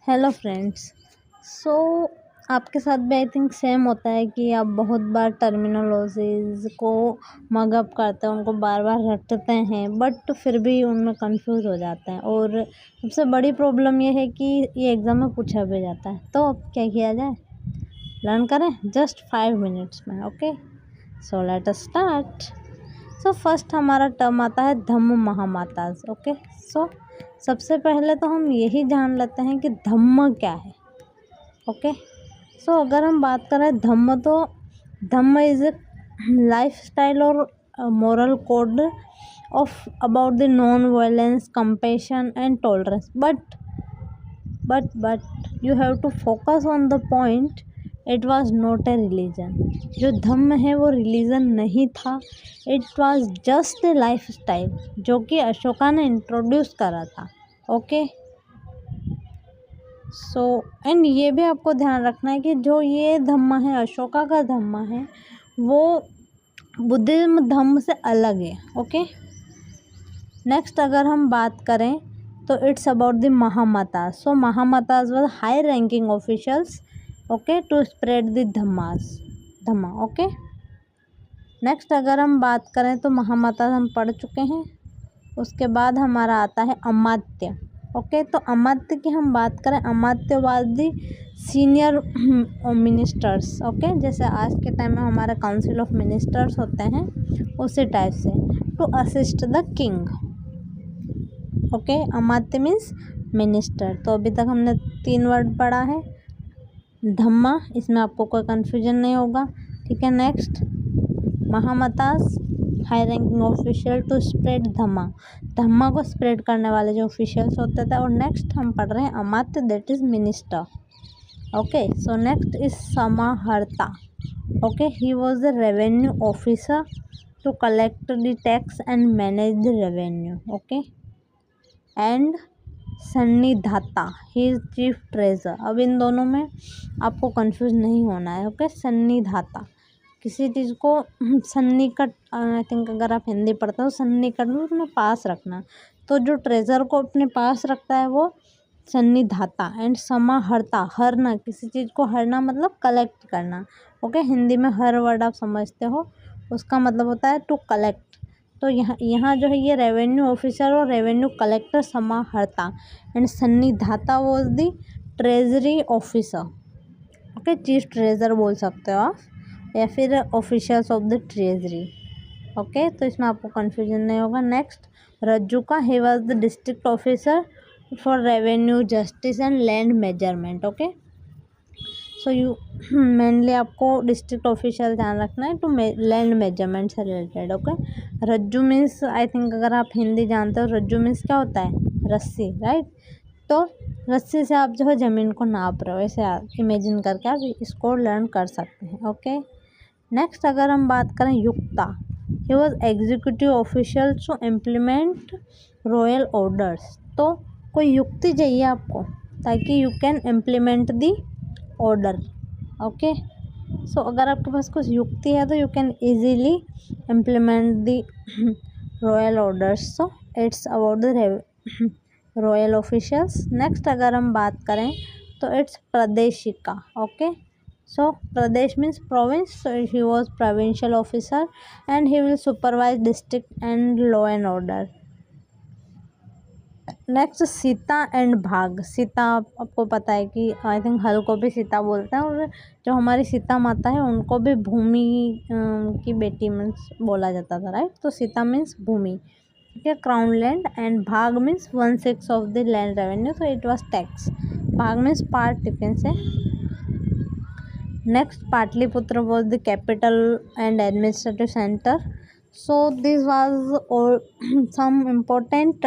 Hello friends. सो आपके साथ भी आई थिंक सेम होता है कि आप बहुत बार टर्मिनोलॉजीज़ को मगअप करते हैं, उनको बार बार रटते हैं, बट फिर भी उनमें कंफ्यूज हो जाते हैं। और सबसे बड़ी प्रॉब्लम ये है कि ये एग्ज़ाम में पूछा भी जाता है। तो अब क्या किया जाए, लर्न करें जस्ट 5 मिनट्स में। Okay, so let us start. So first हमारा टर्म आता है धम्म महामाताज। ओके, सो सबसे पहले तो हम यही जान लेते हैं कि धम्म क्या है। ओके, सो अगर हम बात करें धम्म, तो dhamma is a life style और moral code of about the non violence, compassion and tolerance. But you have to focus on the point, it was not a religion. जो धम्म है वो रिलीजन नहीं था, it was just a life style जो कि अशोका ने introduce करा था। ओके, सो एंड ये भी आपको ध्यान रखना है कि जो ये धम्म है, अशोका का धम्म है, वो बुद्धिज्म धम्म से अलग है। ओके, नेक्स्ट अगर हम बात करें तो it's about the mahamatas. So mahamatas was high ranking officials, okay, to spread the dhamma. Okay, next अगर हम बात करें तो महामाताज हम पढ़ चुके हैं। उसके बाद हमारा आता है अमात्य। ओके, तो अमात्य की हम बात करें, amatya was the senior ministers. Okay, जैसे आज के टाइम में हमारे काउंसिल ऑफ मिनिस्टर्स होते हैं, उसी टाइप से, to assist the king. Okay, amatya means minister. तो अभी तक हमने 3 वर्ड पढ़ा है धम्मा, इसमें आपको कोई कन्फ्यूजन नहीं होगा। ठीक है, next mahamatas, high ranking official to spread dhamma को स्प्रेड करने वाले जो ऑफिशियल्स होते थे। और नेक्स्ट हम पढ़ रहे हैं amatya, that is minister. Okay, so next is samaharta. Okay, he was the revenue officer to collect the tax and manage the revenue. Okay, and sannidhata, he is chief treasure. अब इन दोनों में आपको कंफ्यूज नहीं होना है। ओके, सन्निधाता, किसी चीज़ को सन्निकट, आई थिंक अगर आप हिंदी पढ़ते हो, सन्निकट में अपने पास रखना, तो जो ट्रेजर को अपने पास रखता है वो सन्निधाता। एंड समाहर्ता, हरना, किसी चीज़ को हरना मतलब कलेक्ट करना। ओके, हिंदी में हर वर्ड आप समझते हो, उसका मतलब होता है टू कलेक्ट। तो यहाँ जो है ये रेवेन्यू ऑफिसर और revenue collector samaharta, and sannidhata was the treasury officer. Okay, chief treasure बोल सकते हो आप, या फिर officials of the treasury. Okay, तो इसमें आपको कन्फ्यूजन नहीं होगा। Next rajjuka, he was the district officer for revenue, justice and land measurement. Okay, so you mainly आपको डिस्ट्रिक्ट ऑफिशियल ध्यान रखना है टू लैंड मेजरमेंट से related. Okay, rajju means, I think अगर आप हिंदी जानते हो, रज्जू मीन्स क्या होता है, रस्सी, राइट। तो रस्सी से आप जो है ज़मीन को नाप रहे हो, ऐसे आप इमेजिन करके आप इसको लर्न कर सकते हैं। ओके, नेक्स्ट अगर हम बात करें yukta, he was executive official to implement royal orders. तो कोई युक्ति चाहिए आपको ताकि you can implement the order. Okay, so अगर आपके पास कुछ युक्ति है तो you can easily implement the royal orders. So it's about the royal officials. Next अगर हम बात करें तो it's pradeshika. Okay, so pradesh means province, so he was provincial officer and he will supervise district and law and order. Next Sita and भाग। सीता आपको पता है कि आई थिंक हल को भी सीता बोलते हैं, और जो हमारी सीता माता है उनको भी भूमि की बेटी मीन्स बोला जाता था, राइट। तो सीता मीन्स भूमि, ठीक है, क्राउन लैंड, एंड भाग means 1/6 of the land revenue, so it was tax. भाग means part, you can say. Next, Patliputra was the capital and administrative center. So this was all some important